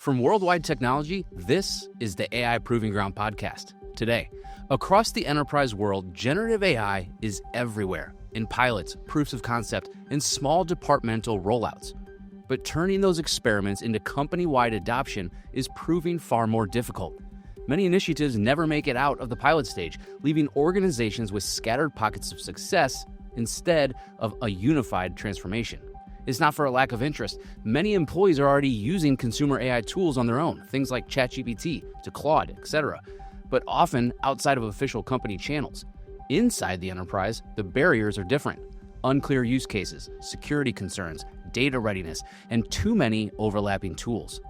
From Worldwide Technology, this is the AI Proving Ground podcast. Today, across the enterprise world, generative AI is everywhere, in pilots, proofs of concept, and small departmental rollouts. But turning those experiments into company-wide adoption is proving far more difficult. Many initiatives never make it out of the pilot stage, leaving organizations with scattered pockets of success instead of a unified transformation. It's not for a lack of interest. Many employees are already using consumer AI tools on their own, things like ChatGPT to Claude, etc., but often outside of official company channels. Inside the enterprise, the barriers are different. Unclear use cases, security concerns, data readiness, and too many overlapping tools.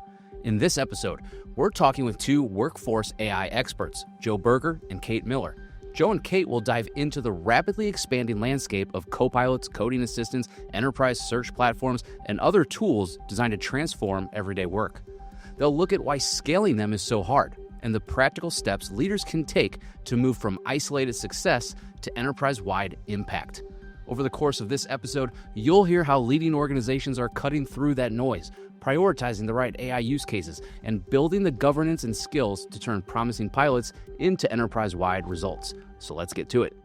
In this episode, we're talking with two workforce AI experts, Joe Berger and Kait Miller. Joe and Kait will dive into the rapidly expanding landscape of copilots, coding assistants, enterprise search platforms, and other tools designed to transform everyday work. They'll look at why scaling them is so hard and the practical steps leaders can take to move from isolated success to enterprise-wide impact. Over the course of this episode, you'll hear how leading organizations are cutting through that noise, prioritizing the right AI use cases, and building the governance and skills to turn promising pilots into enterprise-wide results. So let's get to it.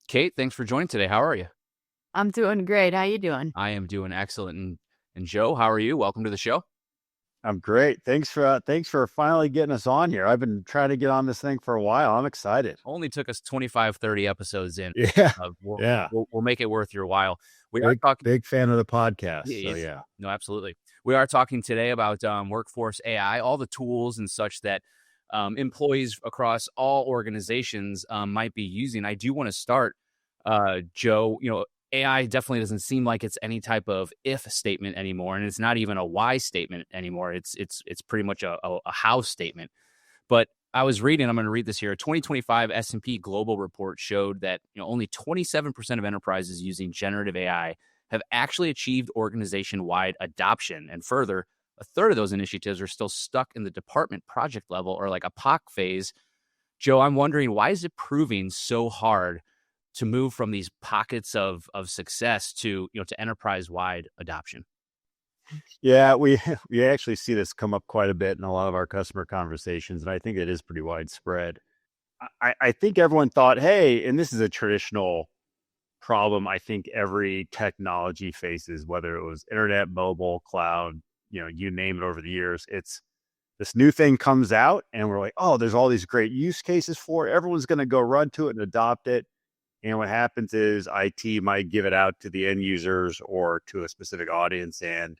Kait, thanks for joining today. How are you? I'm doing great. How you doing? I am doing excellent. And Joe, how are you? Welcome to the show. I'm great. Thanks for finally getting us on here. I've been trying to get on this thing for a while. I'm excited. Only took us 25, 30 episodes in. Yeah. We'll make it worth your while. Big fan of the podcast. Yeah. No, absolutely. We are talking today about workforce AI, all the tools and such that employees across all organizations might be using. I do want to start, Joe, AI definitely doesn't seem like it's any type of if statement anymore, and it's not even a why statement anymore. It's pretty much a how statement. But I was reading, I'm going to read this here. A 2025 S&P Global report showed that only 27% of enterprises using generative AI have actually achieved organization-wide adoption, and further, a third of those initiatives are still stuck in the department project level or like a POC phase. Joe, I'm wondering, why is it proving so hard to move from these pockets of success to enterprise-wide adoption? Yeah, we actually see this come up quite a bit in a lot of our customer conversations, and I think it is pretty widespread. I think everyone thought, hey, and this is a traditional problem I think every technology faces, whether it was internet, mobile, cloud, you name it over the years. It's this new thing comes out and we're like, oh, there's all these great use cases for it. Everyone's going to go run to it and adopt it. And what happens is IT might give it out to the end users or to a specific audience, and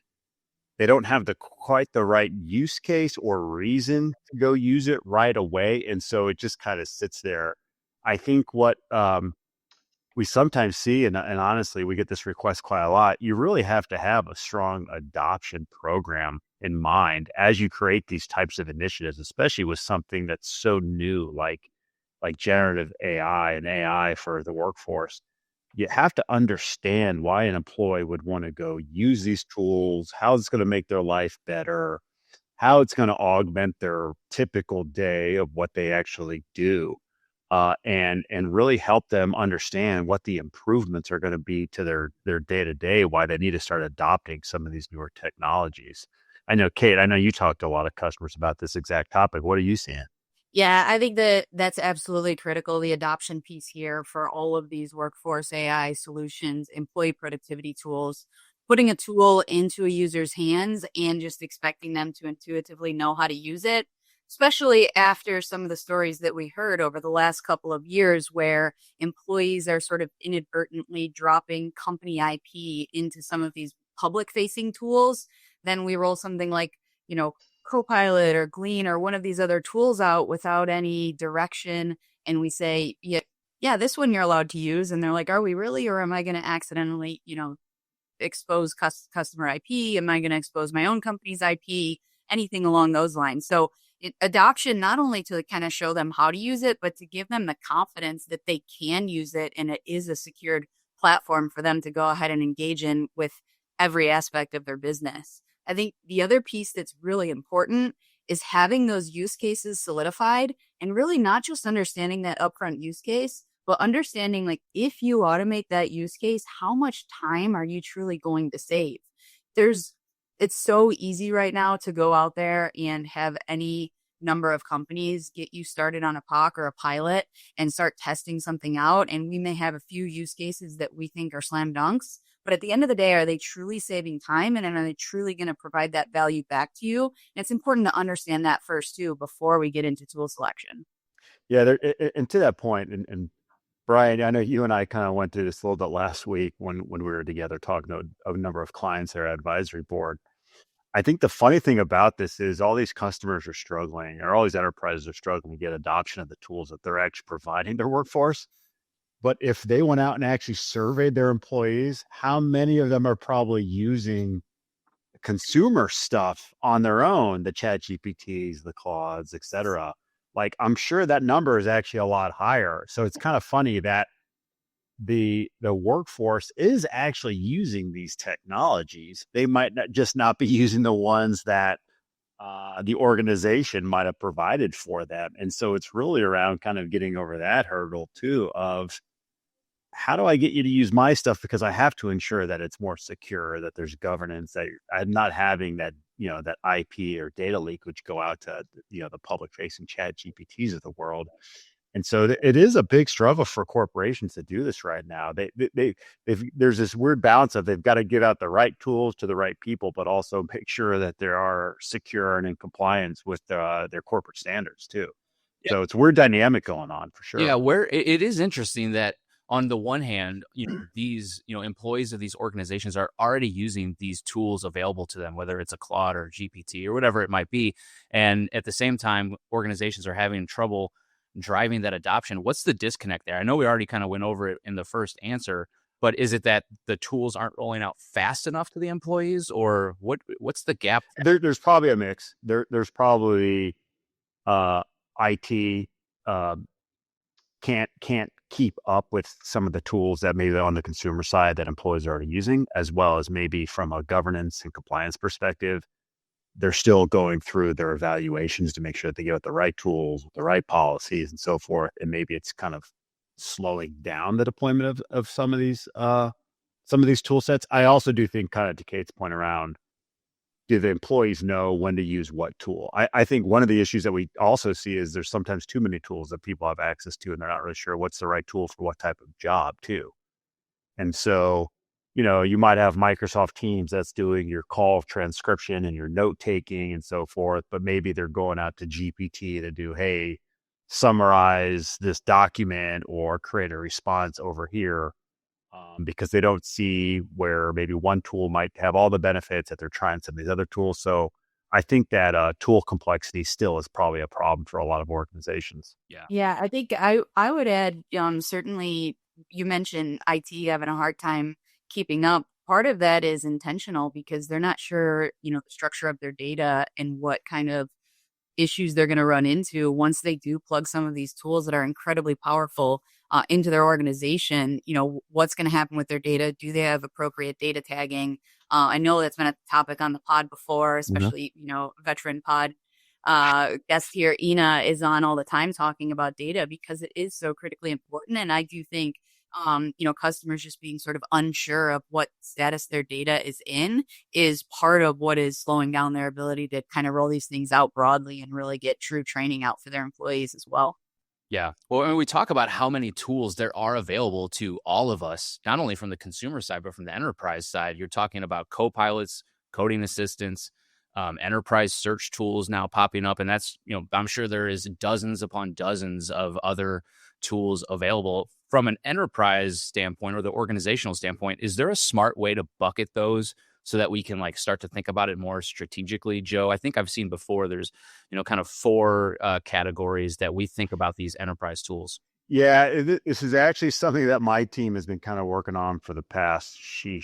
they don't have quite the right use case or reason to go use it right away. And so it just kind of sits there. I think what we sometimes see, and honestly, we get this request quite a lot, you really have to have a strong adoption program in mind as you create these types of initiatives, especially with something that's so new, like generative AI and AI for the workforce. You have to understand why an employee would want to go use these tools, how it's going to make their life better, how it's going to augment their typical day of what they actually do, and really help them understand what the improvements are going to be to their day-to-day, why they need to start adopting some of these newer technologies. I know, Kait, you talked to a lot of customers about this exact topic. What are you seeing? Yeah, I think that's absolutely critical, the adoption piece here for all of these workforce AI solutions, employee productivity tools, putting a tool into a user's hands and just expecting them to intuitively know how to use it, especially after some of the stories that we heard over the last couple of years where employees are sort of inadvertently dropping company IP into some of these public-facing tools. Then we roll something like, Copilot or Glean or one of these other tools out without any direction. And we say, yeah, this one you're allowed to use. And they're like, are we really? Or am I going to accidentally, expose customer IP? Am I going to expose my own company's IP? Anything along those lines. So adoption, not only to kind of show them how to use it, but to give them the confidence that they can use it and it is a secured platform for them to go ahead and engage in with every aspect of their business. I think the other piece that's really important is having those use cases solidified and really not just understanding that upfront use case, but understanding like if you automate that use case, how much time are you truly going to save? There's It's so easy right now to go out there and have any number of companies get you started on a POC or a pilot and start testing something out. And we may have a few use cases that we think are slam dunks. But at the end of the day, are they truly saving time and are they truly going to provide that value back to you? And it's important to understand that first, too, before we get into tool selection. Yeah, and to that point, and Brian, I know you and I kind of went through this a little bit last week when we were together talking to a number of clients at our advisory board. I think the funny thing about this is all these customers are struggling, or all these enterprises are struggling to get adoption of the tools that they're actually providing their workforce. But if they went out and actually surveyed their employees, how many of them are probably using consumer stuff on their own, the Chat GPTs, the Claudes, et cetera? Like, I'm sure that number is actually a lot higher. So it's kind of funny that the workforce is actually using these technologies. They might not be using the ones that the organization might have provided for them. And so it's really around kind of getting over that hurdle too of how do I get you to use my stuff? Because I have to ensure that it's more secure, that there's governance, that I'm not having that, that IP or data leak, which go out to, the public facing Chat GPTs of the world. And so it is a big struggle for corporations to do this right now. There's this weird balance of they've got to give out the right tools to the right people, but also make sure that they are secure and in compliance with their corporate standards too. Yeah. So it's a weird dynamic going on for sure. Yeah, where it is interesting that on the one hand, these employees of these organizations are already using these tools available to them, whether it's a Claude or GPT or whatever it might be, and at the same time, organizations are having trouble driving that adoption. What's the disconnect there? I know we already kind of went over it in the first answer, but is it that the tools aren't rolling out fast enough to the employees, or what's the gap? There's probably a mix. There's probably IT can't keep up with some of the tools that maybe on the consumer side that employees are already using, as well as maybe from a governance and compliance perspective. They're still going through their evaluations to make sure that they get the right tools, the right policies, and so forth. And maybe it's kind of slowing down the deployment of some of these tool sets. I also do think, kind of to Kait's point around, do the employees know when to use what tool? I think one of the issues that we also see is there's sometimes too many tools that people have access to, and they're not really sure what's the right tool for what type of job too. And so, you might have Microsoft Teams that's doing your call transcription and your note taking and so forth, but maybe they're going out to GPT to do, hey, summarize this document or create a response over here, because they don't see where maybe one tool might have all the benefits that they're trying some of these other tools. So I think that tool complexity still is probably a problem for a lot of organizations. Yeah. I think I would add, certainly you mentioned IT having a hard time keeping up. Part of that is intentional because they're not sure, the structure of their data and what kind of issues they're going to run into once they do plug some of these tools that are incredibly powerful into their organization. What's going to happen with their data? Do they have appropriate data tagging? I know that's been a topic on the pod before, especially, veteran pod guest here, Ina, is on all the time talking about data because it is so critically important. And I do think customers just being sort of unsure of what status their data is in is part of what is slowing down their ability to kind of roll these things out broadly and really get true training out for their employees as well. Yeah. Well, when we talk about how many tools there are available to all of us, not only from the consumer side, but from the enterprise side, you're talking about co-pilots, coding assistants, enterprise search tools now popping up. And that's, I'm sure there is dozens upon dozens of other tools available. From an enterprise standpoint or the organizational standpoint, is there a smart way to bucket those so that we can start to think about it more strategically? Joe, I think I've seen before there's, kind of four categories that we think about these enterprise tools. Yeah, this is actually something that my team has been kind of working on for the past,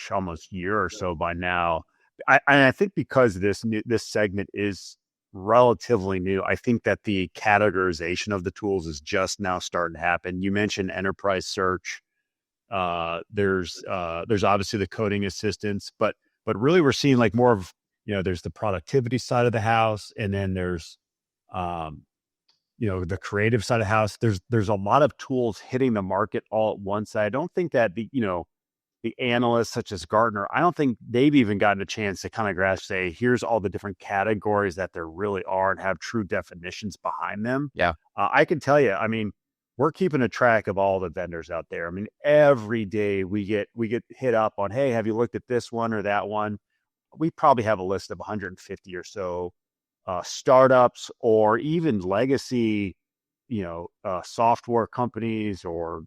almost year or so by now. I think because this segment is relatively new, I think that the categorization of the tools is just now starting to happen. You mentioned enterprise search. There's obviously the coding assistants, but really we're seeing more of, there's the productivity side of the house, and then there's the creative side of the house. There's a lot of tools hitting the market all at once. I don't think that the analysts such as Gartner, I don't think they've even gotten a chance to kind of grasp, say, here's all the different categories that there really are and have true definitions behind them. Yeah. I can tell you, I mean, we're keeping a track of all the vendors out there. I mean, every day we get hit up on, hey, have you looked at this one or that one? We probably have a list of 150 or so startups or even legacy software companies or,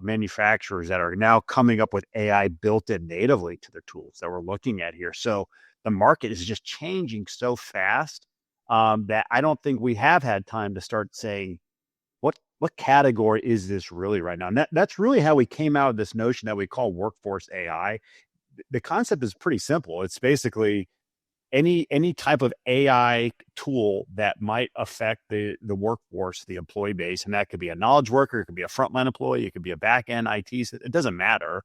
manufacturers that are now coming up with AI built in natively to their tools that we're looking at here. So the market is just changing so fast that I don't think we have had time to start saying, what category is this really right now? And that's really how we came out of this notion that we call workforce AI. The concept is pretty simple. It's basically any type of AI tool that might affect the workforce, the employee base, and that could be a knowledge worker, it could be a frontline employee, it could be a back end IT. It doesn't matter,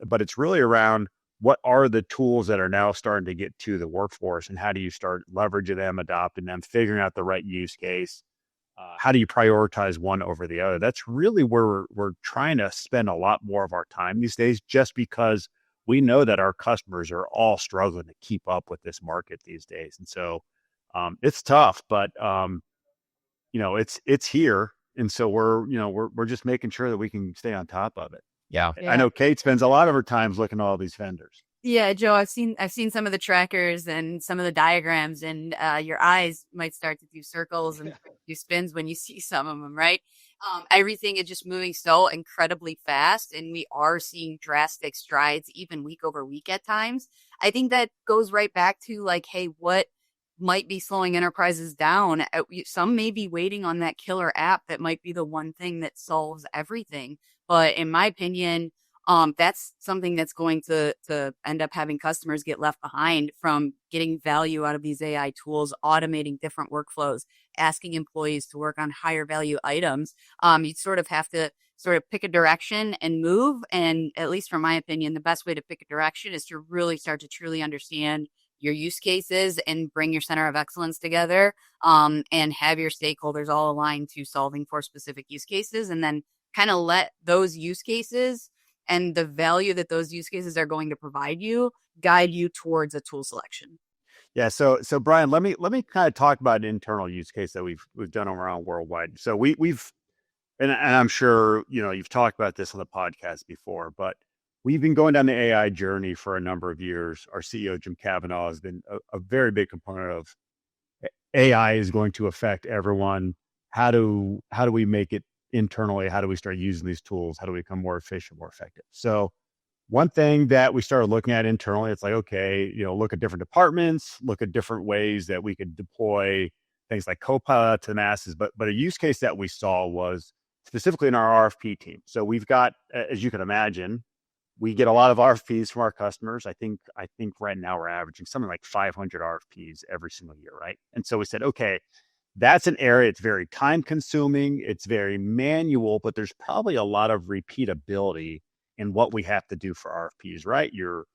but it's really around what are the tools that are now starting to get to the workforce, and how do you start leveraging them, adopting them, figuring out the right use case. How do you prioritize one over the other? That's really where we're trying to spend a lot more of our time these days, just because we know that our customers are all struggling to keep up with this market these days. And so it's tough, but it's here. And so we're just making sure that we can stay on top of it. Yeah. I know Kait spends a lot of her time looking at all these vendors. Yeah, Joe, I've seen some of the trackers and some of the diagrams, and your eyes might start to do circles and do spins when you see some of them, right? Everything is just moving so incredibly fast, and we are seeing drastic strides even week over week at times. I think that goes right back to like, hey, what might be slowing enterprises down? Some may be waiting on that killer app that might be the one thing that solves everything. But in my opinion, that's something that's going to end up having customers get left behind from getting value out of these AI tools, automating different workflows, asking employees to work on higher value items. You sort of have to sort of pick a direction and move. And at least from my opinion, the best way to pick a direction is to really start to truly understand your use cases and bring your center of excellence together, and have your stakeholders all aligned to solving for specific use cases, and then kind of let those use cases and the value that those use cases are going to provide you guide you towards a tool selection. Yeah. So Brian, let me kind of talk about an internal use case that we've done around worldwide. So we've and I'm sure you've talked about this on the podcast before, but we've been going down the AI journey for a number of years. Our CEO Jim Kavanaugh has been a very big component of AI is going to affect everyone. How do we make it internally? How do we start using these tools? How do we become more efficient, more effective? So one thing that we started looking at internally, it's like, okay, look at different departments, look at different ways that we could deploy things like Copilot to the masses. But a use case that we saw was specifically in our RFP team. So we've got, as you can imagine, we get a lot of RFPs from our customers. I think right now we're averaging something like 500 RFPs every single year, right? And so we said, okay, that's an area. It's very time consuming. It's very manual, but there's probably a lot of repeatability in what we have to do for RFPs, right? You're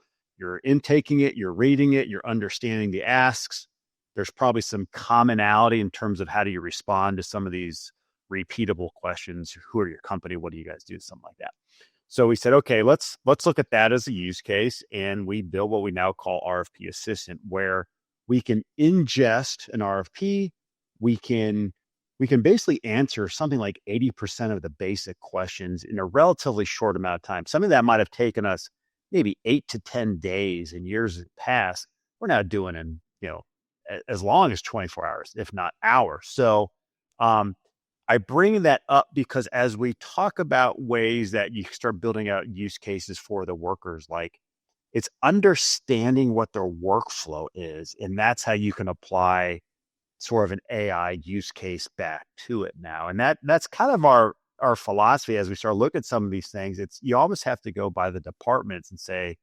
intaking it, you're reading it, you're understanding the asks. There's probably some commonality in terms of how do you respond to some of these repeatable questions. Who are your company? What do you guys do? Something like that. So we said, okay, let's look at that as a use case. And we build what we now call RFP Assistant, where we can ingest an RFP. We can basically answer something like 80% of the basic questions in a relatively short amount of time. Something that might have taken us maybe 8 to 10 days in years past, we're now doing in, as long as 24 hours, if not hours. So I bring that up because as we talk about ways that you start building out use cases for the workers, like it's understanding what their workflow is. And that's how you can apply sort of an AI use case back to it now. And that's kind of our philosophy as we start looking at some of these things. It's you almost have to go by the departments and say,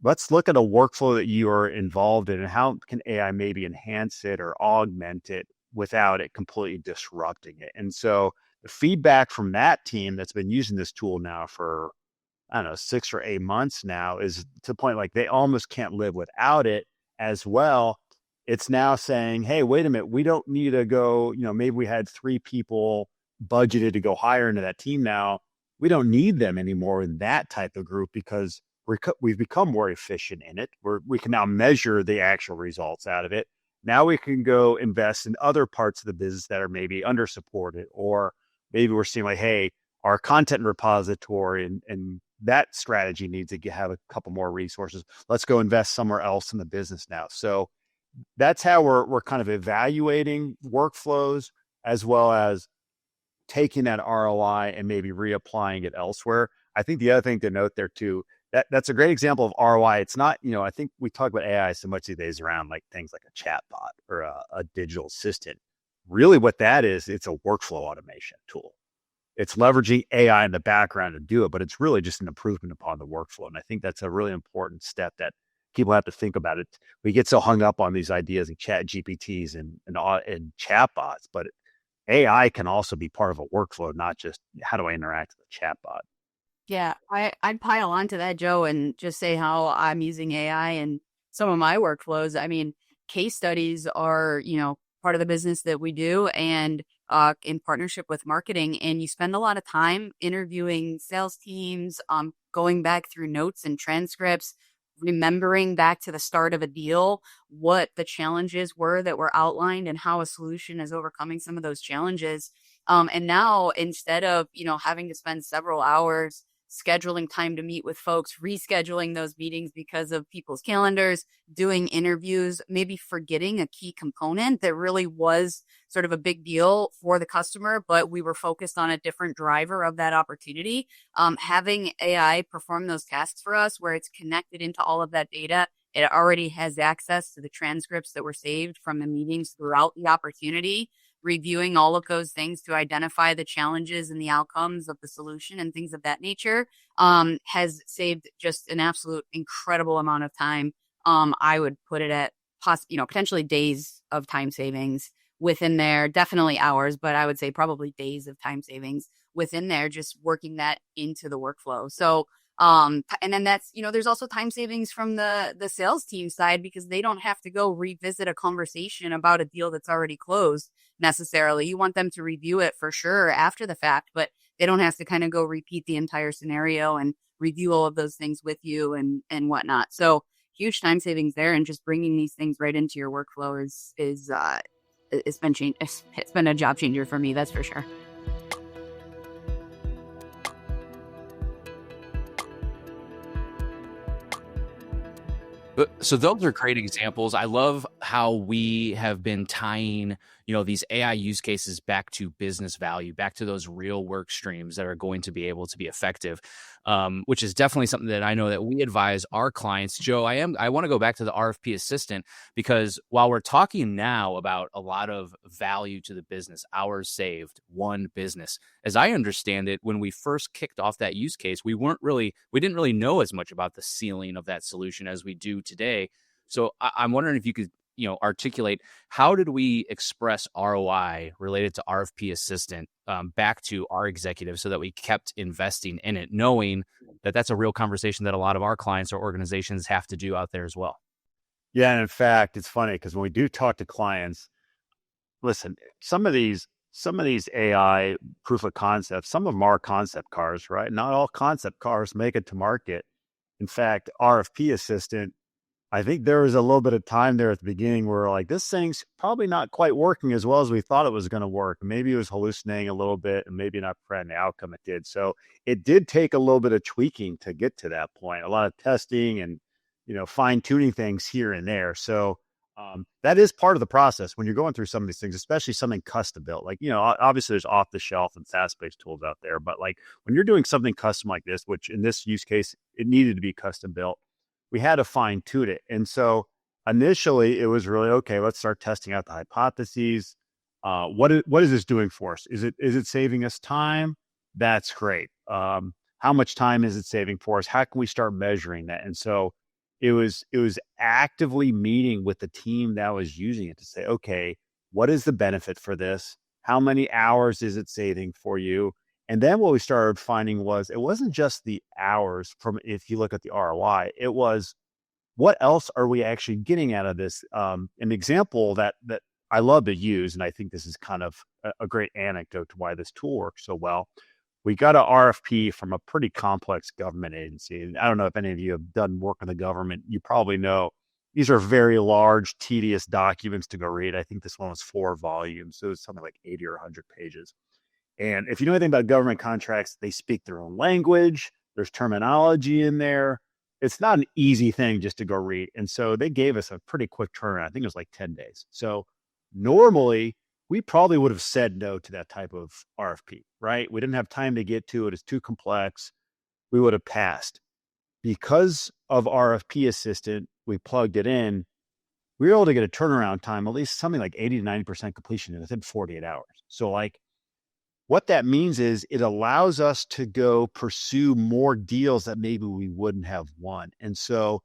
let's look at a workflow that you are involved in and how can AI maybe enhance it or augment it without it completely disrupting it. And so the feedback from that team that's been using this tool now for, I don't know, 6 or 8 months now is to the point like they almost can't live without it as well. It's now saying, hey, wait a minute, we don't need to go, maybe we had 3 people budgeted to go higher into that team now. We don't need them anymore in that type of group because we've become more efficient in it. We can now measure the actual results out of it. Now we can go invest in other parts of the business that are maybe under supported, or maybe we're seeing like, hey, our content repository and that strategy needs to have a couple more resources. Let's go invest somewhere else in the business now. So that's how we're kind of evaluating workflows, as well as taking that ROI and maybe reapplying it elsewhere. I think the other thing to note there too, that's a great example of ROI. It's not, I think we talk about AI so much these days around like things like a chat bot or a digital assistant. Really what that is, it's a workflow automation tool. It's leveraging AI in the background to do it, but it's really just an improvement upon the workflow. And I think that's a really important step that people have to think about it. We get so hung up on these ideas and chat GPTs and chatbots, but AI can also be part of a workflow, not just how do I interact with a chatbot. Yeah, I'd pile onto that, Joe, and just say how I'm using AI in some of my workflows. I mean, case studies are, part of the business that we do, and in partnership with marketing. And you spend a lot of time interviewing sales teams, going back through notes and transcripts, remembering back to the start of a deal, what the challenges were that were outlined and how a solution is overcoming some of those challenges. And now instead of, having to spend several hours scheduling time to meet with folks, rescheduling those meetings because of people's calendars, doing interviews, maybe forgetting a key component that really was sort of a big deal for the customer, but we were focused on a different driver of that opportunity. Having AI perform those tasks for us where it's connected into all of that data, it already has access to the transcripts that were saved from the meetings throughout the opportunity, reviewing all of those things to identify the challenges and the outcomes of the solution and things of that nature, has saved just an absolute incredible amount of time. I would put it at potentially days of time savings within there, definitely hours, but I would say probably days of time savings within there, just working that into the workflow. So, and then that's, there's also time savings from the sales team side, because they don't have to go revisit a conversation about a deal that's already closed necessarily. You want them to review it for sure after the fact, but they don't have to kind of go repeat the entire scenario and review all of those things with you and whatnot. So huge time savings there, and just bringing these things right into your workflow it's been a job changer for me, that's for sure. So those are great examples. I love how we have been tying, these AI use cases back to business value, back to those real work streams that are going to be able to be effective, which is definitely something that I know that we advise our clients. Joe, I want to go back to the RFP assistant, because while we're talking now about a lot of value to the business, hours saved, one business, as I understand it, when we first kicked off that use case, we didn't really know as much about the ceiling of that solution as we do today. So I'm wondering if you could, articulate, how did we express ROI related to RFP assistant back to our executives so that we kept investing in it, knowing that that's a real conversation that a lot of our clients or organizations have to do out there as well? Yeah. And in fact, it's funny because when we do talk to clients, listen, some of these AI proof of concepts, some of them are concept cars, right? Not all concept cars make it to market. In fact, RFP assistant, I think there was a little bit of time there at the beginning where like, this thing's probably not quite working as well as we thought it was going to work. Maybe it was hallucinating a little bit and maybe not providing the outcome it did. So it did take a little bit of tweaking to get to that point, a lot of testing and, fine tuning things here and there. So that is part of the process when you're going through some of these things, especially something custom built. Like, obviously there's off the shelf and SaaS-based tools out there, but like when you're doing something custom like this, which in this use case, it needed to be custom built, we had to fine tune it. And so initially it was really, okay, let's start testing out the hypotheses. What is this doing for us? Is it saving us time? That's great. How much time is it saving for us? How can we start measuring that? And so it was actively meeting with the team that was using it to say, okay, what is the benefit for this? How many hours is it saving for you? And then what we started finding was it wasn't just the hours from, if you look at the ROI, it was what else are we actually getting out of this? An example that I love to use, and I think this is kind of a great anecdote to why this tool works so well. We got an RFP from a pretty complex government agency. And I don't know if any of you have done work in the government. You probably know these are very large, tedious documents to go read. I think this one was 4 volumes. So it's something like 80 or 100 pages. And if you know anything about government contracts, they speak their own language. There's terminology in there. It's not an easy thing just to go read. And so they gave us a pretty quick turnaround. I think it was like 10 days. So normally we probably would have said no to that type of RFP, right? We didn't have time to get to it. It's too complex. We would have passed. Because of RFP Assistant, we plugged it in. We were able to get a turnaround time, at least something like 80 to 90% completion within 48 hours. So like what that means is it allows us to go pursue more deals that maybe we wouldn't have won. And so,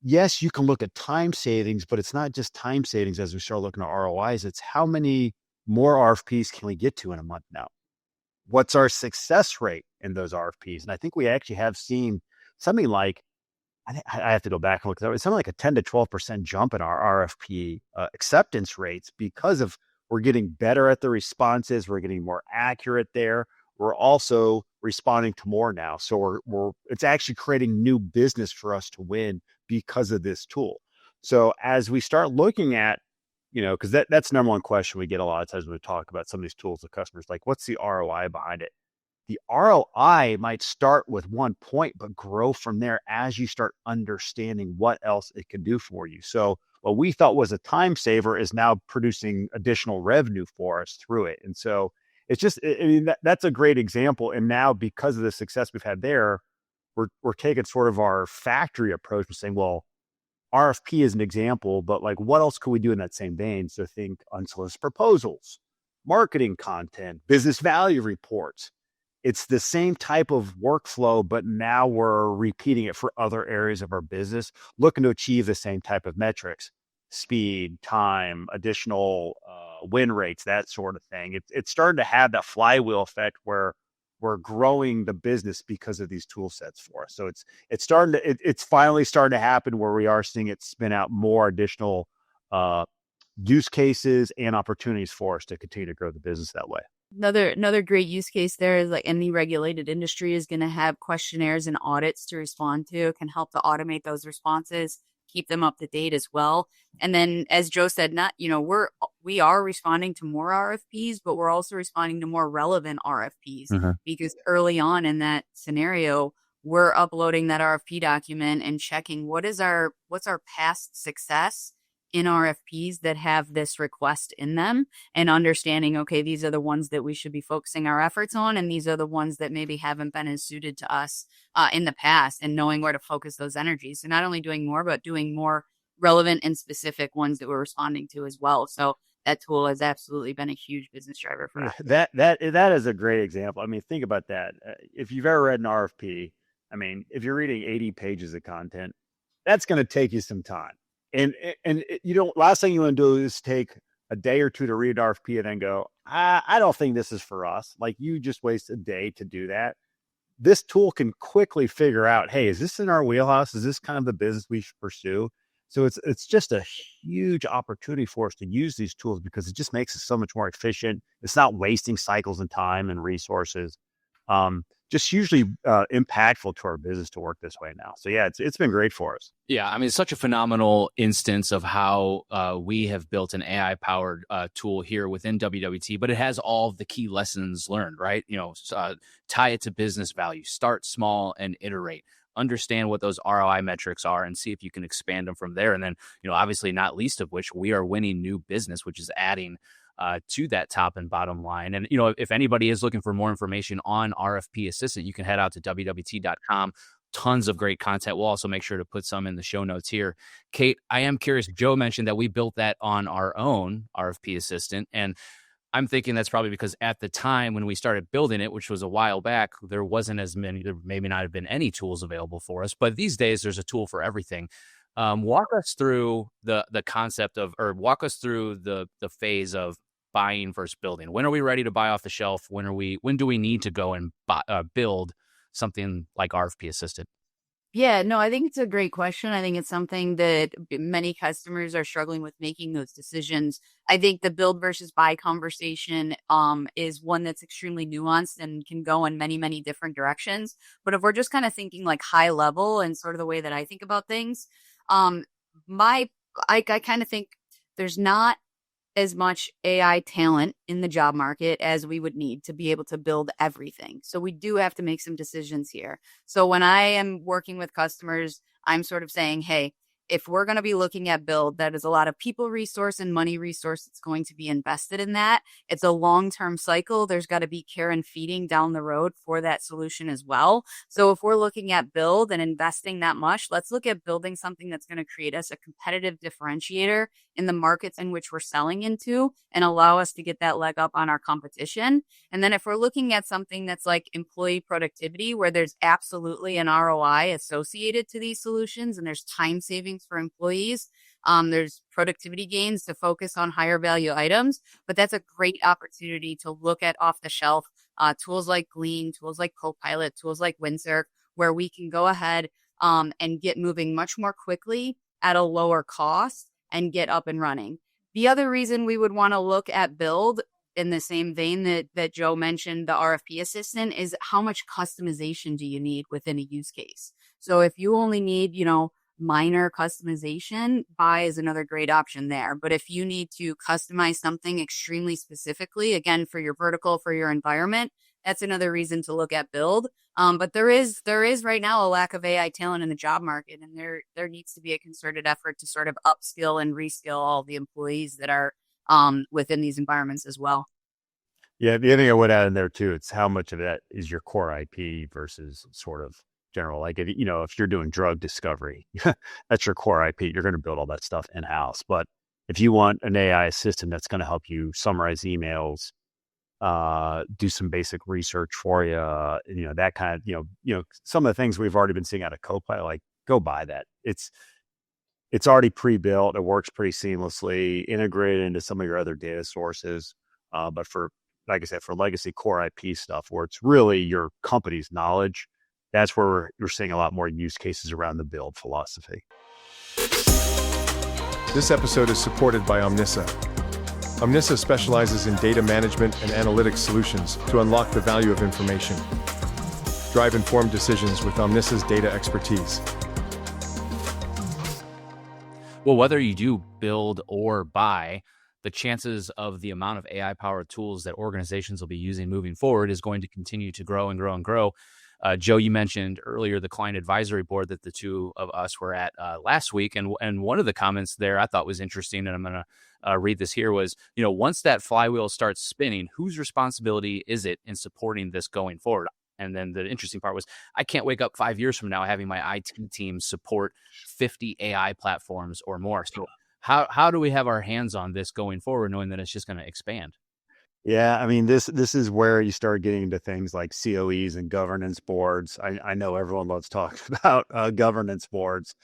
yes, you can look at time savings, but it's not just time savings as we start looking at ROIs. It's how many more RFPs can we get to in a month now? What's our success rate in those RFPs? And I think we actually have seen something like, I have to go back and look at it. It's something like a 10 to 12% jump in our RFP acceptance rates because of we're getting better at the responses. We're getting more accurate there. We're also responding to more now. So it's actually creating new business for us to win because of this tool. So as we start looking at, because that's the number one question we get a lot of times when we talk about some of these tools to customers, like what's the ROI behind it? The ROI might start with one point, but grow from there as you start understanding what else it can do for you. So what we thought was a time saver is now producing additional revenue for us through it. And so it's just, that's a great example. And now because of the success we've had there, we're taking sort of our factory approach and saying, well, RFP is an example, but like what else could we do in that same vein? So think unsolicited proposals, marketing content, business value reports. It's the same type of workflow, but now we're repeating it for other areas of our business, looking to achieve the same type of metrics, speed, time, additional win rates, that sort of thing. It's starting to have that flywheel effect where we're growing the business because of these tool sets for us. So it's finally starting to happen where we are seeing it spin out more additional use cases and opportunities for us to continue to grow the business that way. Another great use case there is like any regulated industry is going to have questionnaires and audits to respond to, can help to automate those responses, keep them up to date as well. And then as Joe said, we are responding to more RFPs, but we're also responding to more relevant RFPs because early on in that scenario, we're uploading that RFP document and checking what's our past success in RFPs that have this request in them and understanding, okay, these are the ones that we should be focusing our efforts on. And these are the ones that maybe haven't been as suited to us in the past, and knowing where to focus those energies. So not only doing more, but doing more relevant and specific ones that we're responding to as well. So that tool has absolutely been a huge business driver for us. That is a great example. I mean, think about that. If you've ever read an RFP, I mean, if you're reading 80 pages of content, that's going to take you some time. And last thing you want to do is take a day or two to read an RFP and then go, I don't think this is for us. Like you just waste a day to do that. This tool can quickly figure out, hey, is this in our wheelhouse? Is this kind of the business we should pursue? So it's just a huge opportunity for us to use these tools because it just makes it so much more efficient. It's not wasting cycles and time and resources. Just hugely impactful to our business to work this way now. So yeah, it's been great for us. Yeah, I mean, it's such a phenomenal instance of how we have built an AI-powered tool here within WWT, but it has all of the key lessons learned, right? Tie it to business value, start small and iterate. Understand what those ROI metrics are and see if you can expand them from there. And then, obviously not least of which, we are winning new business, which is adding to that top and bottom line. And, if anybody is looking for more information on RFP Assistant, you can head out to WWT.com. Tons of great content. We'll also make sure to put some in the show notes here. Kait, I am curious. Joe mentioned that we built that on our own RFP Assistant. And I'm thinking that's probably because at the time when we started building it, which was a while back, there wasn't as many, there maybe not have been any tools available for us. But these days, there's a tool for everything. Walk us through the concept of, or walk us through the phase of buying versus building. When are we ready to buy off the shelf? When do we need to go and build something like RFP Assistant? Yeah, no, I think it's a great question. I think it's something that many customers are struggling with making those decisions. I think the build versus buy conversation is one that's extremely nuanced and can go in many, many different directions. But if we're just kind of thinking like high level and sort of the way that I think about things, um, my I kind of think there's not as much AI talent in the job market as we would need to be able to build everything. So we do have to make some decisions here. So when I am working with customers, I'm sort of saying, hey, if we're going to be looking at build, that is a lot of people resource and money resource that's going to be invested in that. It's a long-term cycle. There's got to be care and feeding down the road for that solution as well. So if we're looking at build and investing that much, let's look at building something that's going to create us a competitive differentiator in the markets in which we're selling into and allow us to get that leg up on our competition. And then if we're looking at something that's like employee productivity, where there's absolutely an ROI associated to these solutions and there's time savings for employees, there's productivity gains to focus on higher value items, but that's a great opportunity to look at off the shelf tools like Glean, tools like Copilot, tools like Windsurf, where we can go ahead and get moving much more quickly at a lower cost and get up and running. The other reason we would want to look at build in the same vein that Joe mentioned, the RFP assistant, is how much customization do you need within a use case? So if you only need, minor customization, buy is another great option there. But if you need to customize something extremely specifically, again, for your vertical, for your environment, that's another reason to look at build. But there is right now a lack of AI talent in the job market, and there needs to be a concerted effort to sort of upskill and reskill all the employees that are within these environments as well. Yeah, the other thing I would add in there too, it's how much of that is your core IP versus sort of general. Like if you're doing drug discovery, that's your core IP. You're going to build all that stuff in house. But if you want an AI system that's going to help you summarize emails, do some basic research for you, that kind of, some of the things we've already been seeing out of Copilot, like go buy that. It's already pre-built. It works pretty seamlessly, integrated into some of your other data sources. But like I said, for legacy core IP stuff, where it's really your company's knowledge, that's where we're seeing a lot more use cases around the build philosophy. This episode is supported by Omnissa. Omnissa specializes in data management and analytics solutions to unlock the value of information. Drive informed decisions with Omnissa's data expertise. Well, whether you do build or buy, the chances of the amount of AI-powered tools that organizations will be using moving forward is going to continue to grow and grow and grow. Joe, you mentioned earlier the client advisory board that the two of us were at last week. And one of the comments there I thought was interesting, and I'm going to read this here, was, once that flywheel starts spinning, whose responsibility is it in supporting this going forward? And then the interesting part was, I can't wake up 5 years from now having my IT team support 50 AI platforms or more. So how do we have our hands on this going forward, knowing that it's just going to expand? Yeah, I mean, this is where you start getting into things like COEs and governance boards. I know everyone loves talking about governance boards,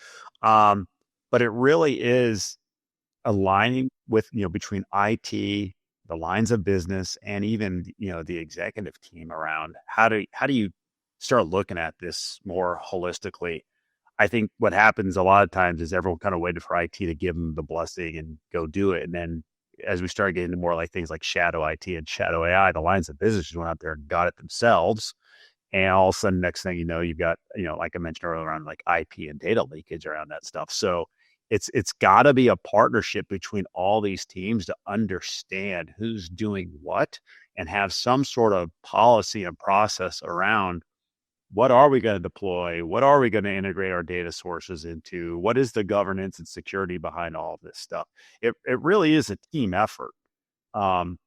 but it really is aligning with, between IT, the lines of business, and even, the executive team around how do you start looking at this more holistically. I think what happens a lot of times is everyone kind of waited for IT to give them the blessing and go do it. And then as we start getting into more like things like shadow IT and shadow AI, the lines of business just went out there and got it themselves. And all of a sudden, next thing you know, you've got, like I mentioned earlier, around like IP and data leakage around that stuff. So it's got to be a partnership between all these teams to understand who's doing what and have some sort of policy and process around what are we going to deploy? What are we going to integrate our data sources into? What is the governance and security behind all of this stuff? It really is a team effort. Um,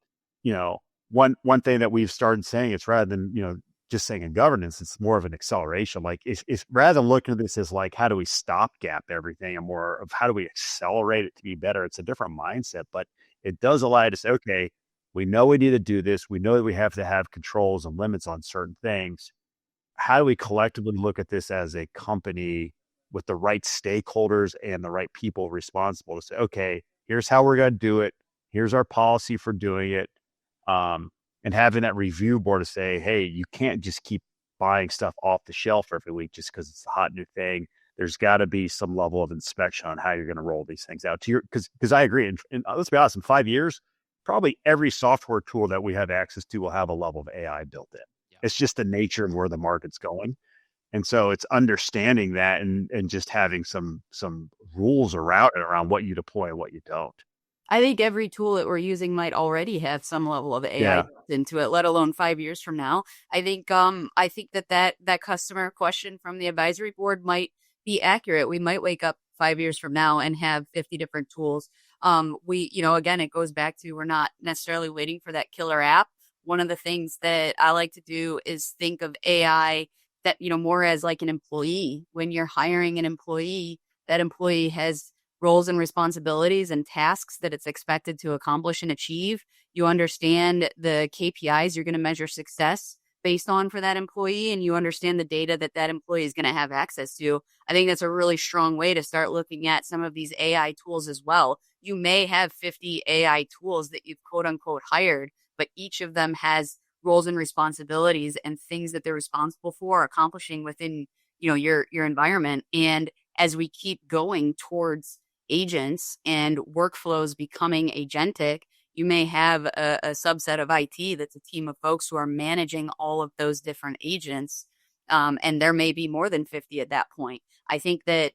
one thing that we've started saying, it's rather than, just saying in governance, it's more of an acceleration. Like if rather than looking at this as like, how do we stopgap everything, and more of how do we accelerate it to be better? It's a different mindset, but it does allow you to say, okay, we know we need to do this. We know that we have to have controls and limits on certain things. How do we collectively look at this as a company with the right stakeholders and the right people responsible to say, okay, here's how we're going to do it. Here's our policy for doing it. And having that review board to say, hey, you can't just keep buying stuff off the shelf every week just because it's a hot new thing. There's got to be some level of inspection on how you're going to roll these things out to your, because I agree. And let's be honest, in 5 years, probably every software tool that we have access to will have a level of AI built in. Yeah. It's just the nature of where the market's going. And so it's understanding that and just having some rules around what you deploy and what you don't. I think every tool that we're using might already have some level of AI into it, let alone 5 years from now. I think that customer question from the advisory board might be accurate. We might wake up 5 years from now and have 50 different tools. Again, it goes back to, we're not necessarily waiting for that killer app. One of the things that I like to do is think of AI that, more as like an employee. When you're hiring an employee, that employee has roles and responsibilities and tasks that it's expected to accomplish and achieve. You understand the KPIs you're going to measure success based on for that employee, and you understand the data that employee is going to have access to. I think that's a really strong way to start looking at some of these AI tools as well. You may have 50 AI tools that you've quote unquote hired, but each of them has roles and responsibilities and things that they're responsible for accomplishing within, your environment. And as we keep going towards agents and workflows becoming agentic, you may have a subset of IT that's a team of folks who are managing all of those different agents. And there may be more than 50 at that point. I think that,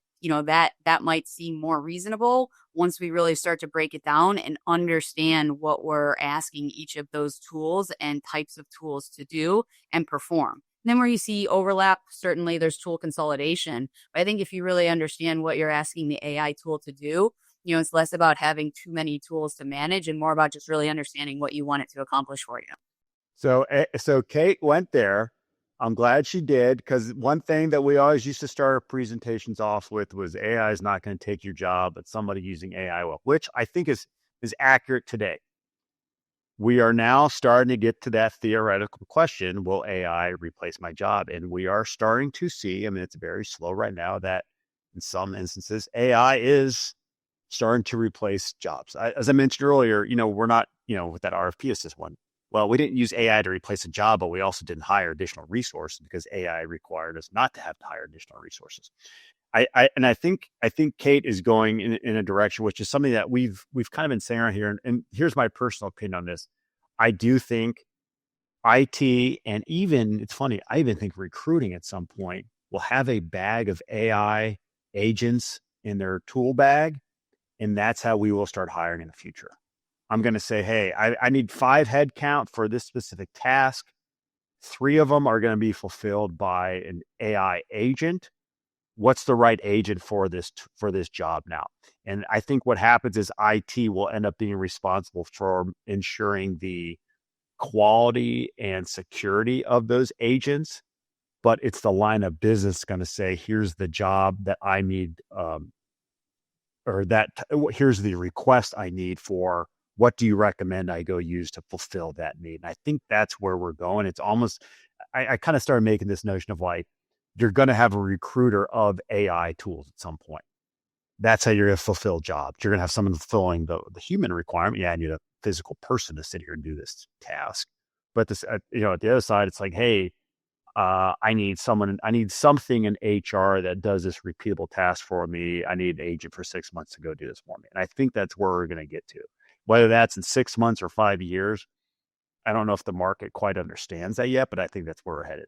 that might seem more reasonable once we really start to break it down and understand what we're asking each of those tools and types of tools to do and perform. And then where you see overlap, certainly there's tool consolidation. But I think if you really understand what you're asking the AI tool to do, it's less about having too many tools to manage and more about just really understanding what you want it to accomplish for you. So Kait went there. I'm glad she did, because one thing that we always used to start our presentations off with was AI is not going to take your job, but somebody using AI will, which I think is accurate today. We are now starting to get to that theoretical question, will AI replace my job? And we are starting to see, it's very slow right now, that in some instances, AI is starting to replace jobs. As I mentioned earlier, we're not, with that RFP assist one. Well, we didn't use AI to replace a job, but we also didn't hire additional resources because AI required us not to have to hire additional resources. I think Kait is going in a direction, which is something that we've kind of been saying around here. And here's my personal opinion on this. I do think IT, and even, it's funny, I even think recruiting at some point will have a bag of AI agents in their tool bag. And that's how we will start hiring in the future. I'm going to say, hey, I need 5 headcount for this specific task. 3 of them are going to be fulfilled by an AI agent. What's the right agent for this job now? And I think what happens is IT will end up being responsible for ensuring the quality and security of those agents. But it's the line of business going to say, here's the job that I need, here's the request I need for. What do you recommend I go use to fulfill that need? And I think that's where we're going. It's almost, I kind of started making this notion of like, you're going to have a recruiter of AI tools at some point. That's how you're going to fulfill jobs. You're going to have someone fulfilling the human requirement. Yeah, I need a physical person to sit here and do this task. But this, at the other side, it's like, hey, I need something in HR that does this repeatable task for me. I need an agent for 6 months to go do this for me. And I think that's where we're going to get to. Whether that's in 6 months or 5 years, I don't know if the market quite understands that yet, but I think that's where we're headed.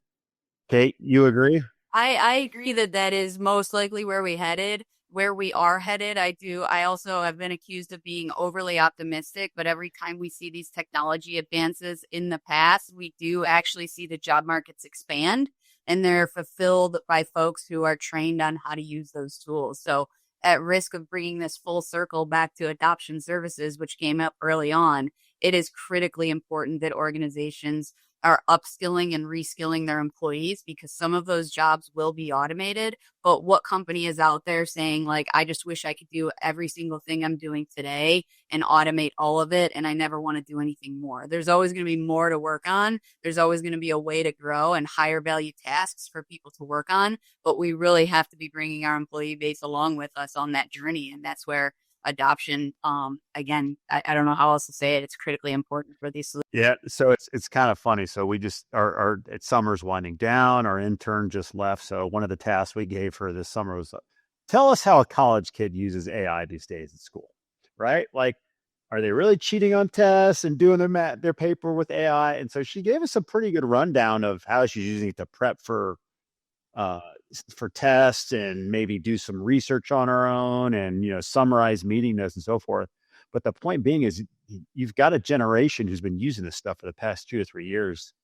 Kait, you agree? I agree that is most likely where we are headed. I also have been accused of being overly optimistic, but every time we see these technology advances in the past, we do actually see the job markets expand, and they're fulfilled by folks who are trained on how to use those tools. So at risk of bringing this full circle back to adoption services, which came up early on, it is critically important that organizations are upskilling and reskilling their employees, because some of those jobs will be automated. But what company is out there saying, like, I just wish I could do every single thing I'm doing today and automate all of it, and I never want to do anything more? There's always going to be more to work on. There's always going to be a way to grow and higher value tasks for people to work on. But we really have to be bringing our employee base along with us on that journey. And that's where adoption. Again, I don't know how else to say it. It's critically important for these solutions. Yeah, so it's kind of funny. So we just our summer's winding down. Our intern just left. So one of the tasks we gave her this summer was tell us how a college kid uses AI these days at school, right? Like, are they really cheating on tests and doing their paper with AI? And so she gave us a pretty good rundown of how she's using it to prep uh, for tests and maybe do some research on her own and, summarize meeting notes and so forth. But the point being is you've got a generation who's been using this stuff for the past 2 to 3 years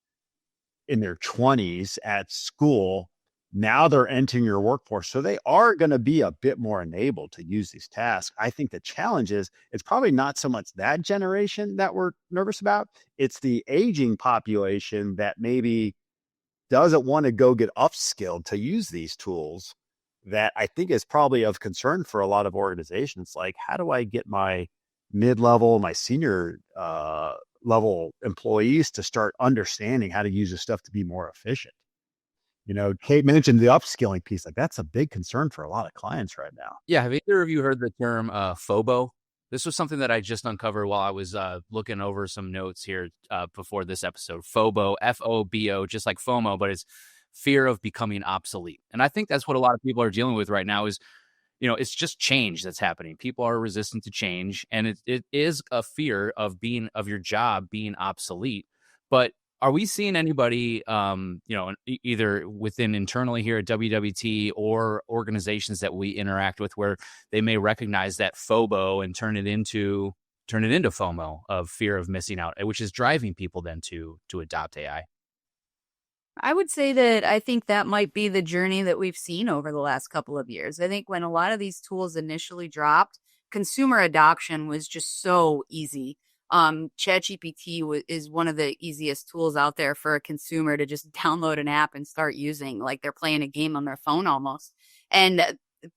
in their 20s at school. Now they're entering your workforce. So they are going to be a bit more enabled to use these tasks. I think the challenge is it's probably not so much that generation that we're nervous about. It's the aging population that maybe doesn't want to go get upskilled to use these tools, that I think is probably of concern for a lot of organizations. Like, how do I get my mid-level, my senior level employees to start understanding how to use this stuff to be more efficient? Kait mentioned the upskilling piece. Like, that's a big concern for a lot of clients right now. Yeah. Have either of you heard the term FOBO? This was something that I just uncovered while I was looking over some notes here before this episode. FOBO, FOBO, just like FOMO, but it's fear of becoming obsolete. And I think that's what a lot of people are dealing with right now is, it's just change that's happening. People are resistant to change, and it is a fear of your job being obsolete. But are we seeing anybody, either within internally here at WWT or organizations that we interact with where they may recognize that FOBO and turn it into FOMO of fear of missing out, which is driving people then to adopt AI? I would say that I think that might be the journey that we've seen over the last couple of years. I think when a lot of these tools initially dropped, consumer adoption was just so easy. ChatGPT is one of the easiest tools out there for a consumer to just download an app and start using, like they're playing a game on their phone almost. And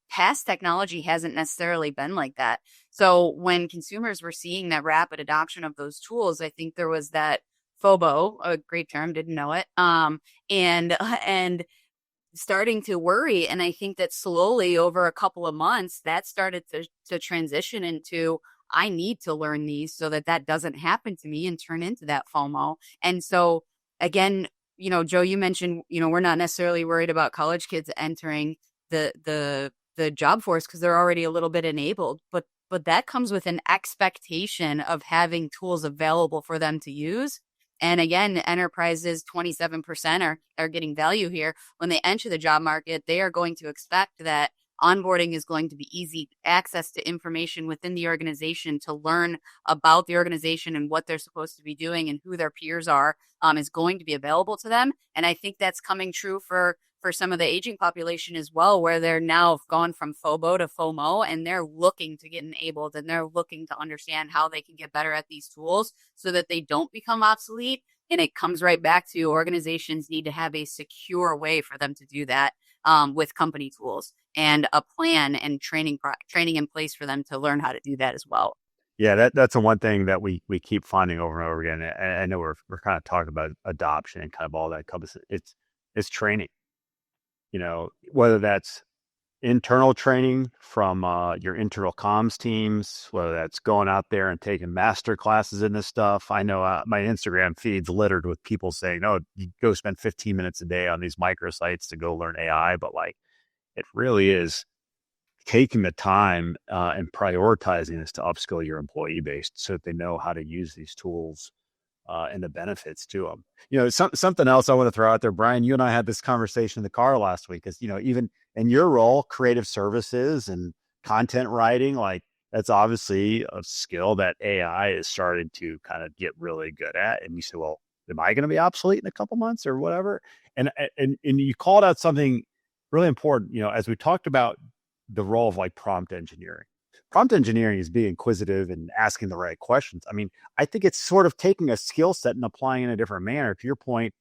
past technology hasn't necessarily been like that. So when consumers were seeing that rapid adoption of those tools, I think there was that FOBO, a great term, didn't know it, and starting to worry. And I think that slowly over a couple of months, that started to transition into, I need to learn these so that doesn't happen to me and turn into that FOMO. And so again, Joe, you mentioned, we're not necessarily worried about college kids entering the job force because they're already a little bit enabled, but that comes with an expectation of having tools available for them to use. And again, enterprises, 27% are getting value here. When they enter the job market, they are going to expect that onboarding is going to be easy, access to information within the organization to learn about the organization and what they're supposed to be doing and who their peers are is going to be available to them. And I think that's coming true for some of the aging population as well, where they're now gone from FOBO to FOMO, and they're looking to get enabled and they're looking to understand how they can get better at these tools so that they don't become obsolete. And it comes right back to organizations need to have a secure way for them to do that with company tools and a plan and training in place for them to learn how to do that as well. Yeah, that's the one thing that we keep finding over and over again. And I know we're kind of talking about adoption and kind of all that comes. It's training. Whether that's internal training from your internal comms teams, whether that's going out there and taking master classes in this stuff. I know my Instagram feed's littered with people saying, "Oh, you go spend 15 minutes a day on these microsites to go learn AI," but like, it really is taking the time and prioritizing this to upskill your employee base so that they know how to use these tools and the benefits to them. Something else I want to throw out there, Brian, you and I had this conversation in the car last week is, even in your role, creative services and content writing, like that's obviously a skill that AI is starting to kind of get really good at. And you say, well, am I going to be obsolete in a couple months or whatever? And you called out something really important, as we talked about the role of like prompt engineering. Prompt engineering is being inquisitive and asking the right questions. I mean, I think it's sort of taking a skill set and applying it in a different manner. To your point,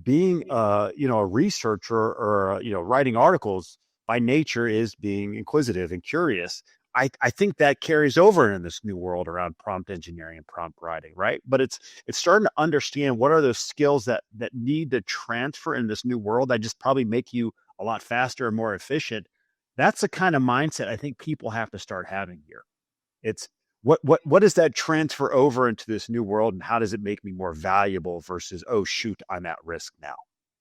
being a researcher or writing articles by nature is being inquisitive and curious. I think that carries over in this new world around prompt engineering and prompt writing, right? But it's starting to understand what are those skills that need to transfer in this new world that just probably make you a lot faster and more efficient. That's the kind of mindset I think people have to start having here. It's what does that transfer over into this new world, and how does it make me more valuable versus, oh shoot, I'm at risk now.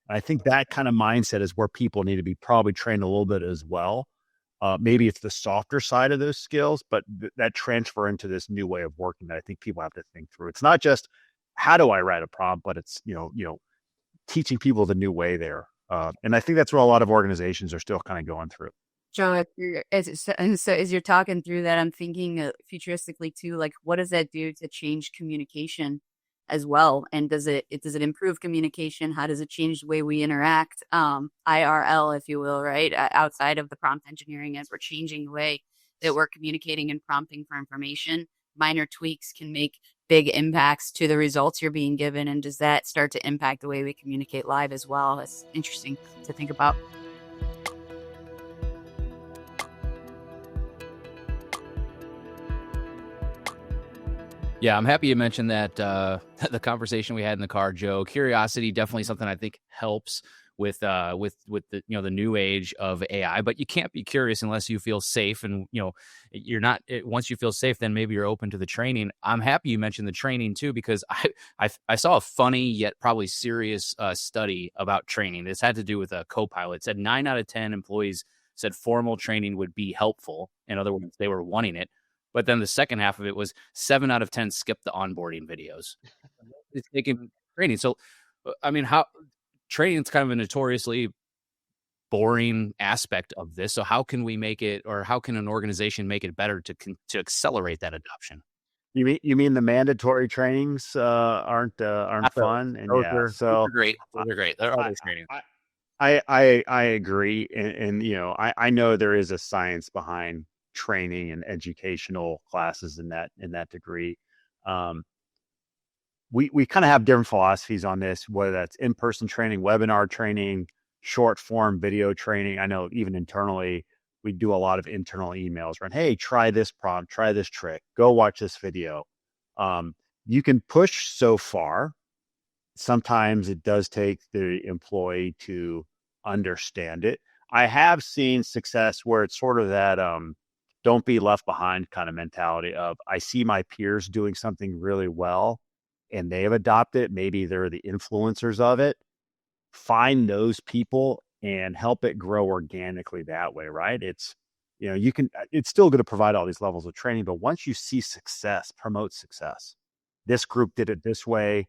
And I think that kind of mindset is where people need to be probably trained a little bit as well. Maybe it's the softer side of those skills, but that transfer into this new way of working that I think people have to think through. It's not just how do I write a prompt, but it's teaching people the new way there. And I think that's what a lot of organizations are still kind of going through. Joe, as you're talking through that, I'm thinking futuristically too, like what does that do to change communication as well? And does it improve communication? How does it change the way we interact, IRL, if you will, right? Outside of the prompt engineering, as we're changing the way that we're communicating and prompting for information, minor tweaks can make big impacts to the results you're being given. And does that start to impact the way we communicate live as well? It's interesting to think about. Yeah, I'm happy you mentioned that the conversation we had in the car, Joe. Curiosity, definitely something I think helps with the the new age of AI. But you can't be curious unless you feel safe, and you're not. Once you feel safe, then maybe you're open to the training. I'm happy you mentioned the training too, because I saw a funny yet probably serious study about training. This had to do with a Copilot. It said 9 out of 10 employees said formal training would be helpful. In other words, they were wanting it. But then the second half of it was 7 out of 10 skipped the onboarding videos. It's taking training. So, I mean, training is kind of a notoriously boring aspect of this. So how can we make it, or how can an organization make it better to accelerate that adoption? You mean the mandatory trainings aren't fun? And those are great. Those are great. There are other trainings. I agree, and I know there is a science behind training and educational classes in that degree. We kind of have different philosophies on this, whether that's in-person training, webinar training, short form video training. I know even internally, we do a lot of internal emails around, hey, try this prompt, try this trick, go watch this video. You can push so far. Sometimes it does take the employee to understand it. I have seen success where it's sort of that don't be left behind kind of mentality of, I see my peers doing something really well and they have adopted it. Maybe they're the influencers of it. Find those people and help it grow organically that way, right? It's still going to provide all these levels of training, but once you see success, promote success. This group did it this way.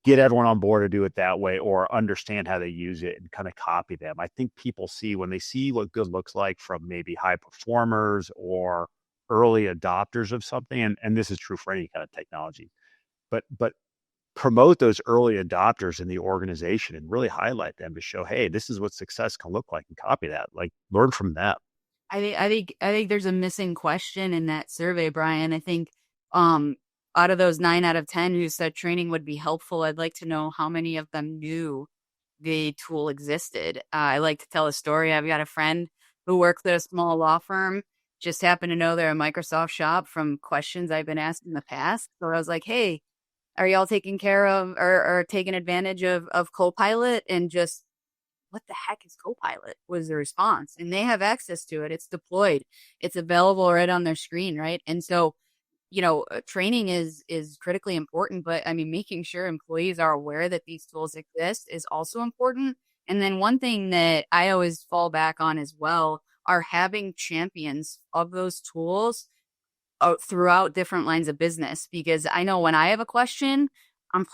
Get everyone on board to do it that way, or understand how they use it and kind of copy them. I think people when they see what good looks like from maybe high performers or early adopters of something, and this is true for any kind of technology, but promote those early adopters in the organization and really highlight them to show, hey, this is what success can look like, and copy that, like learn from them. I think there's a missing question in that survey, Brian. I think out of those 9 out of 10 who said training would be helpful, I'd like to know how many of them knew the tool existed. I like to tell a story. I've got a friend who works at a small law firm, just happened to know they're a Microsoft shop from questions I've been asked in the past. So I was like, hey, are y'all taking care of or taking advantage of Copilot? And just, what the heck is Copilot? Was the response. And they have access to it. It's deployed. It's available right on their screen, right? And so training is critically important, but I mean, making sure employees are aware that these tools exist is also important. And then one thing that I always fall back on as well are having champions of those tools throughout different lines of business, because I know when I have a question, I'm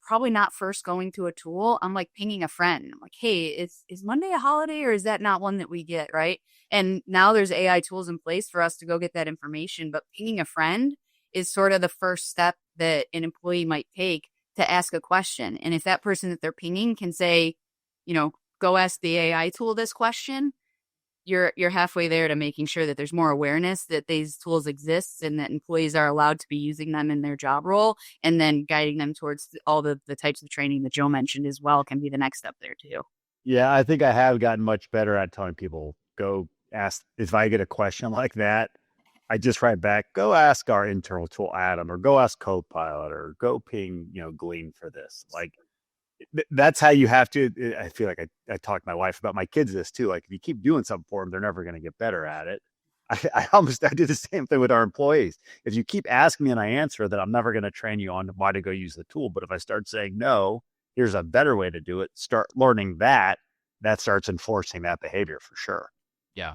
probably not first going to a tool. I'm like pinging a friend. I'm like, hey, is Monday a holiday, or is that not one that we get, right? And now there's AI tools in place for us to go get that information. But pinging a friend is sort of the first step that an employee might take to ask a question. And if that person that they're pinging can say, go ask the AI tool this question, you're halfway there to making sure that there's more awareness that these tools exist and that employees are allowed to be using them in their job role, and then guiding them towards all the types of training that Joe mentioned as well can be the next step there too. Yeah, I think I have gotten much better at telling people, go ask. If I get a question like that, I just write back, go ask our internal tool, Adam, or go ask Copilot, or go ping, Glean for this. Like, that's how you have to. I feel like I talk to my wife about my kids this too. Like, if you keep doing something for them, they're never going to get better at it. I do the same thing with our employees. If you keep asking me and I answer, then I'm never going to train you on why to go use the tool. But if I start saying, no, here's a better way to do it, start learning that starts enforcing that behavior for sure. Yeah.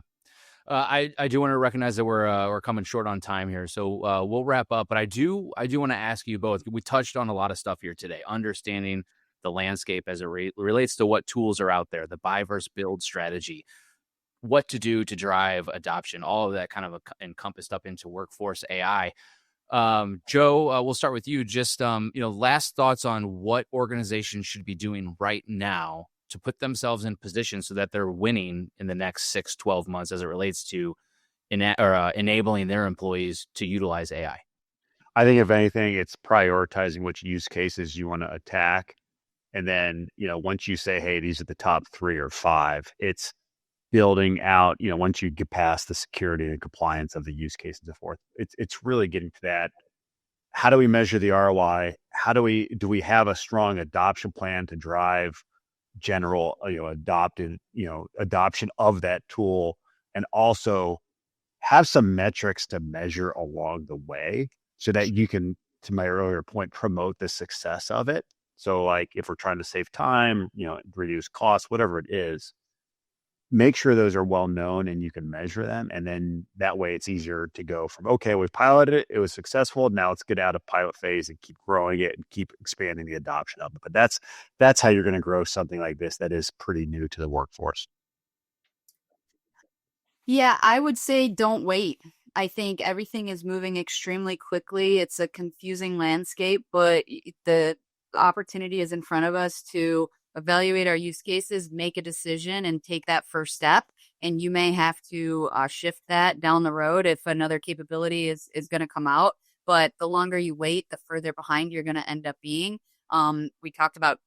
I do want to recognize that we're coming short on time here, so we'll wrap up. But I do want to ask you both. We touched on a lot of stuff here today, understanding the landscape as it relates to what tools are out there, the buy versus build strategy, what to do to drive adoption, all of that kind of encompassed up into workforce AI. Joe, we'll start with you. Just last thoughts on what organizations should be doing right now to put themselves in position so that they're winning in the next 6-12 months as it relates to enabling their employees to utilize AI. I think if anything, it's prioritizing which use cases you want to attack. And then, once you say, hey, these are the top 3 or 5, it's building out, once you get past the security and compliance of the use case and so forth, it's really getting to that. How do we measure the ROI? Do we have a strong adoption plan to drive general, adoption of that tool, and also have some metrics to measure along the way so that you can, to my earlier point, promote the success of it. So like if we're trying to save time, reduce costs, whatever it is, make sure those are well known and you can measure them. And then that way it's easier to go from, okay, we've piloted it, it was successful, now let's get out of pilot phase and keep growing it and keep expanding the adoption of it. But that's how you're going to grow something like this that is pretty new to the workforce. Yeah, I would say don't wait. I think everything is moving extremely quickly. It's a confusing landscape, but the opportunity is in front of us to evaluate our use cases, make a decision, and take that first step. And you may have to shift that down the road if another capability is going to come out. But the longer you wait, the further behind you're going to end up being. We talked about,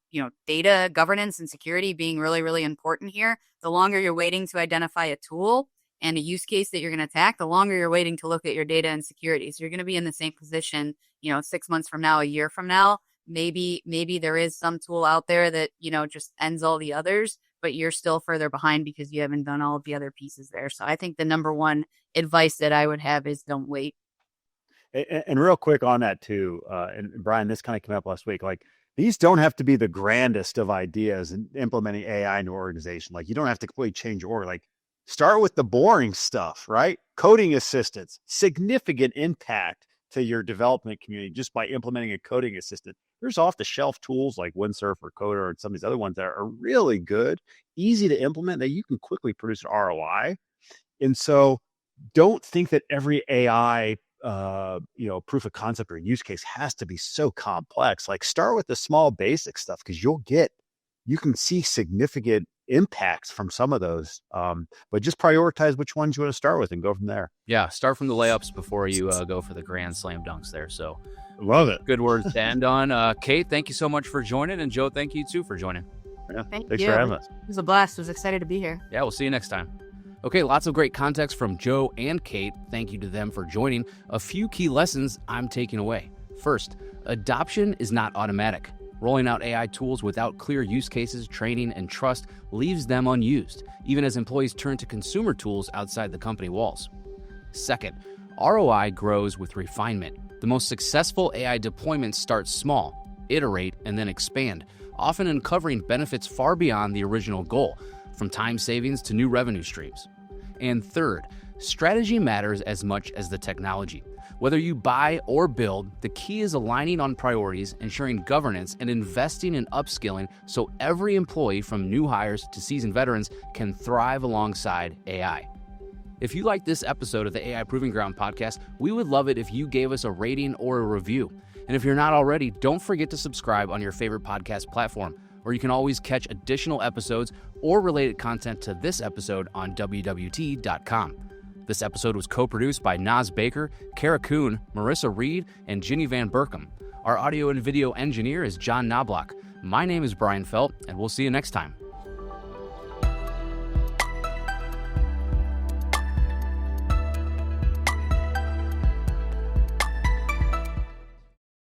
data governance and security being really, really important here. The longer you're waiting to identify a tool and a use case that you're going to attack, the longer you're waiting to look at your data and security. So you're going to be in the same position, 6 months from now, a year from now. Maybe there is some tool out there that, just ends all the others, but you're still further behind because you haven't done all of the other pieces there. So I think the number one advice that I would have is don't wait. And real quick on that too, and Brian, this kind of came up last week, like these don't have to be the grandest of ideas in implementing AI in your organization. Like you don't have to completely change your org. Like start with the boring stuff, right? Coding assistants, significant impact to your development community just by implementing a coding assistant. There's off-the-shelf tools like Windsurf or Coder and some of these other ones that are really good, easy to implement, that you can quickly produce an ROI. And so don't think that every AI proof of concept or use case has to be so complex. Like start with the small basic stuff because you can see significant impacts from some of those, but just prioritize which ones you want to start with and go from there. Yeah, start from the layups before you go for the grand slam dunks there. So love it. Good words to end on. Kait, thank you so much for joining, and Joe, thank you too for joining. Yeah, Thanks for having us. It was a blast. I was excited to be here. Yeah, we'll see you next time. Okay, lots of great context from Joe and Kait. Thank you to them for joining. A few key lessons I'm taking away. First, adoption is not automatic. Rolling out AI tools without clear use cases, training, and trust leaves them unused, even as employees turn to consumer tools outside the company walls. Second, ROI grows with refinement. The most successful AI deployments start small, iterate, and then expand, often uncovering benefits far beyond the original goal, from time savings to new revenue streams. And third, strategy matters as much as the technology. Whether you buy or build, the key is aligning on priorities, ensuring governance, and investing in upskilling so every employee, from new hires to seasoned veterans, can thrive alongside AI. If you like this episode of the AI Proving Ground podcast, we would love it if you gave us a rating or a review. And if you're not already, don't forget to subscribe on your favorite podcast platform, where you can always catch additional episodes or related content to this episode on WWT.com. This episode was co-produced by Naz Baker, Kara Kuhn, Marissa Reed, and Ginny Van Berkham. Our audio and video engineer is John Knobloch. My name is Brian Felt, and we'll see you next time.